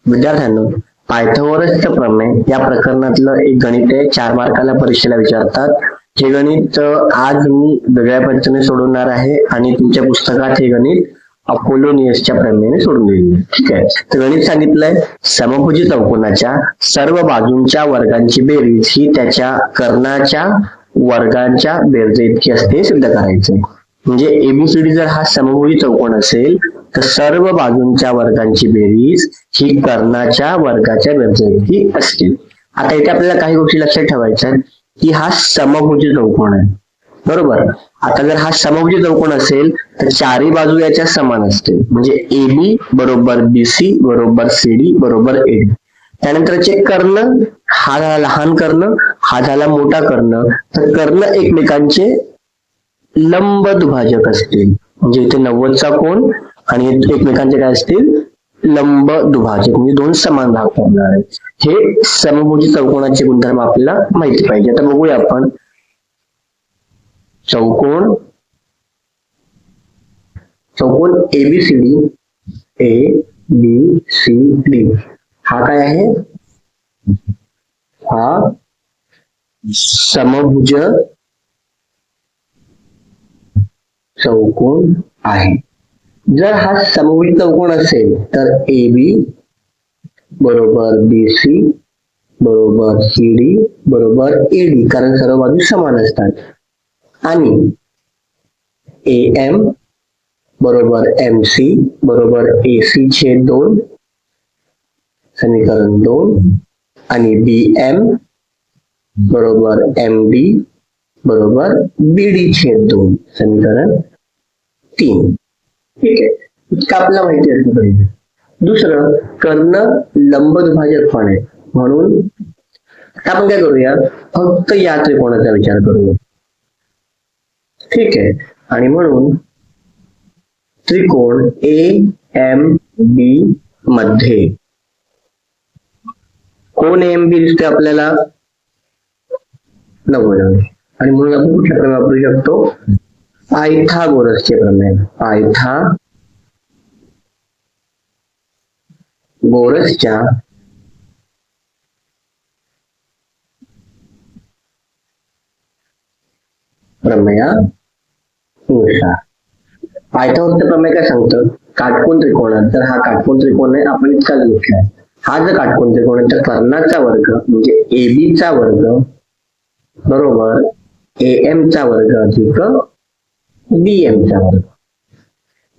विद्यार्थ्यांनो, पायथागोरसचं प्रमेय या प्रकरणातलं एक गणित आहे. 4 मार्काला परीक्षेला विचारतात. हे गणित आज मी वेगळ्या पद्धतीने सोडवणार आहे आणि तुमच्या पुस्तकात हे गणित अपोलोनियसच्या प्रमेयाने सोडून दिलेले. ठीक आहे. तर गणित सांगितलंय, समभुजी चौकोनाच्या सर्व बाजूंच्या वर्गांची बेरीज ही त्याच्या कर्णाच्या वर्गांच्या बेरजे इतकी असते सिद्ध करायचे. म्हणजे एबीसीडी जर हा समभुजी चौकोन असेल तर सर्व बाजूंच्या वर्गांची बेरीज ही कर्णाच्या वर्गाच्या बेरजेइतकी असते. आता इथे आपल्याला काही गोष्टी लक्षात ठेवायच्या आहेत की हा समभुजी चौकोन आहे, बरोबर. आता जर हा समभुजी चौकोन असेल तर चारही बाजू याच्या समान असतील. म्हणजे एबी बरोबर बीसी बरोबर सीडी बरोबर एडी. त्यानंतरचे कर्ण, हा झाला लहान कर्ण, हा झाला मोठा कर्ण. तर कर्ण एकमेकांचे लंब दुभाजक असतील. म्हणजे इथे 90चा कोन आणि एकमेकांचे काय असतील, लंब दुभाजक, म्हणजे दोन समान भाग पडणार आहेत. हे समभुजी चौकोनाचे गुणधर्म आपल्याला माहिती पाहिजे. आता बघूया आपण. चौकोन ABCD, A B C D हा काय आहे, हा समभुज चौकोन आहे. जर हा समभुज चौकोन असेल तर AB बरोबर BC बरोबर CD बरोबर AD, कारण सर्व बाजू समान असतात. आणि AM बरोबर MC बरोबर AC छेद 2 समीकरण 2 आणि BM बरोबर MD बरोबर BD छेद 2 समीकरण 3. ठीक आहे. इतकं आपल्याला माहिती असलं पाहिजे. दुसरं, कर्ण लंब दुभाजक पण आहे. म्हणून आता आपण काय करूया, फक्त या त्रिकोणाचा विचार करूया. ठीक आहे. आणि म्हणून त्रिकोण AMB मध्ये कोण AMB दिसते आपल्याला, 90. आणि म्हणून आपण कुठला प्रमेय वापरू शकतो, पायथागोरसचे प्रमेय. पायथागोरसच्या प्रमेयानुसार. पायथागोरसचं प्रमेय काय सांगतं, काटकोन त्रिकोणात जर हा काटकोन त्रिकोण आहे, आपण इतकाच घेतलाय, हा जर काटकोन त्रिकोण आहे तर कर्णाचा वर्ग म्हणजे AB चा वर्ग बरोबर AM चा वर्ग अधिक BM चा वर्ग.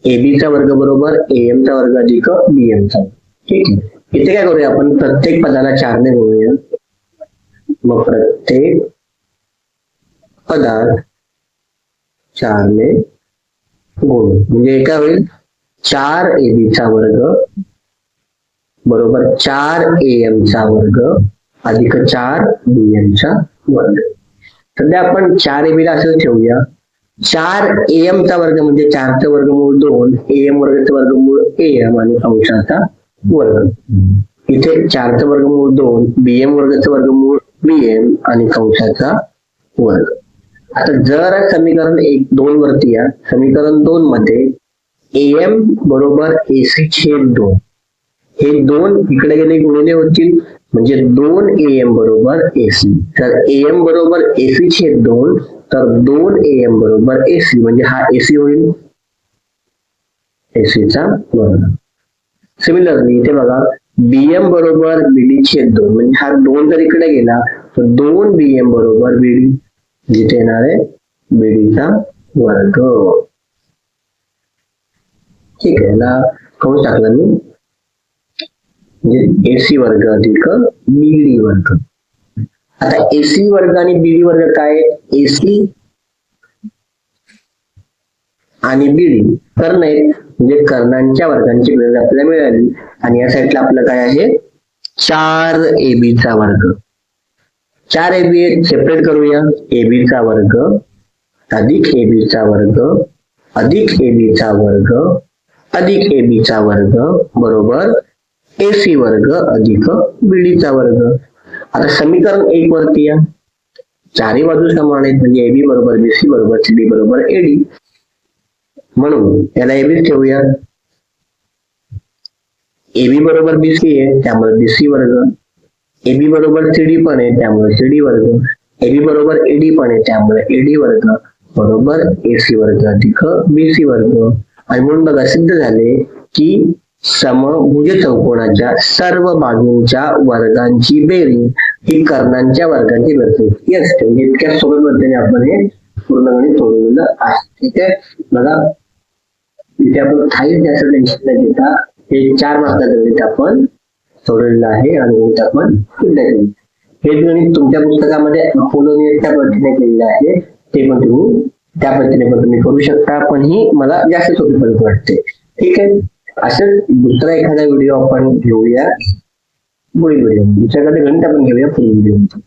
AB चा वर्ग बरोबर AM चा वर्ग अधिक BM चा. ठीक आहे. इथे काय करूया आपण, प्रत्येक पदाला 4 ने गुणूया. मग प्रत्येक पदात 4 ने गुणू म्हणजे काय होईल, 4AB चा वर्ग बरोबर 4AM चा वर्ग अधिक 4BM चा वर्ग. सध्या आपण 4AB ला असं ठेवूया. 4AM चा वर्ग म्हणजे 4चं वर्गमूळ 2, AM वर्गाचं वर्गमूळ AM आणि अंशाचा वर्ग. इथे 4चं वर्गमूळ 2, BM वर्गाचं वर्गमूळ BM आणि कंसाचा वर्ग. आता जर समीकरण 2 वरती या, समीकरण 2 मध्ये AM बरोबर AC छेद 2 हे 2 इकडे गेले गुणिले होतील, म्हणजे 2AM बरोबर AC. तर AM बरोबर AC छेद 2 तर 2AM बरोबर AC, म्हणजे हा AC होईल, AC चा वर्ग. सिमिलरली इथे बघा, BM बरोबर BD छेद 2 म्हणजे हा 2 जर इकडे गेला तर 2BM बरोबर BD, जिथे येणार आहे BD चा वर्ग. ठीक आहे ना, कंस टाकला मी, म्हणजे AC वर्ग अधिक BD वर्ग. आता AC वर्ग आणि BD वर्ग काय, AC आणि BD कर्ण आहेत, म्हणजे कर्णांच्या वर्गांची बेरीज आपल्याला मिळाली. आणि या साईडला आपलं काय आहे, 4AB चा वर्ग. 4AB सेपरेट करूया, AB चा वर्ग अधिक AB चा वर्ग अधिक AB चा वर्ग अधिक AB चा वर्ग बरोबर AC वर्ग अधिक BD चा वर्ग. आता समीकरण 1 वरती या, चारही बाजू समान आहेत, म्हणजे AB बरोबर BC बरोबर CD बरोबर AD. म्हणून याला AB ठेवूया. AB बरोबर BC आहे त्यामुळे BC वर्ग, AB बरोबर CD पण आहे त्यामुळे CD वर्ग, AB बरोबर AD पण आहे त्यामुळे AD वर्ग बरोबर AC वर्ग अधिक BC वर्ग. आणि म्हणून बघा सिद्ध झाले की समभुज चौकोनाच्या सर्व बाजूंच्या वर्गांची बेरीज ही कर्णांच्या वर्गांची बेरीज इतकी असते. म्हणजे इतक्या सोप्या पद्धतीने आपण हे पूर्ण गणित सोडवलेलं आहे. ठीक आहे बघा इथे आपण काही जास्त टेन्शन न घेता हे 4 मार्काचं गणित आपण सोडवलेलं आहे आणि गणित आपण सिद्ध केलं. हे गणित तुमच्या पुस्तकामध्ये अपोलोनियसच्या पद्धतीने केलेलं आहे ते पण तुम्ही त्या पद्धतीने पण तुम्ही करू शकता, पण ही मला जास्त सोपी पद्धत वाटते. ठीक आहे असंच दुसरा एखादा व्हिडिओ आपण घेऊया पुढील व्हिडिओ दुसऱ्याकडे गणित आपण घेऊया पुढील व्हिडिओ.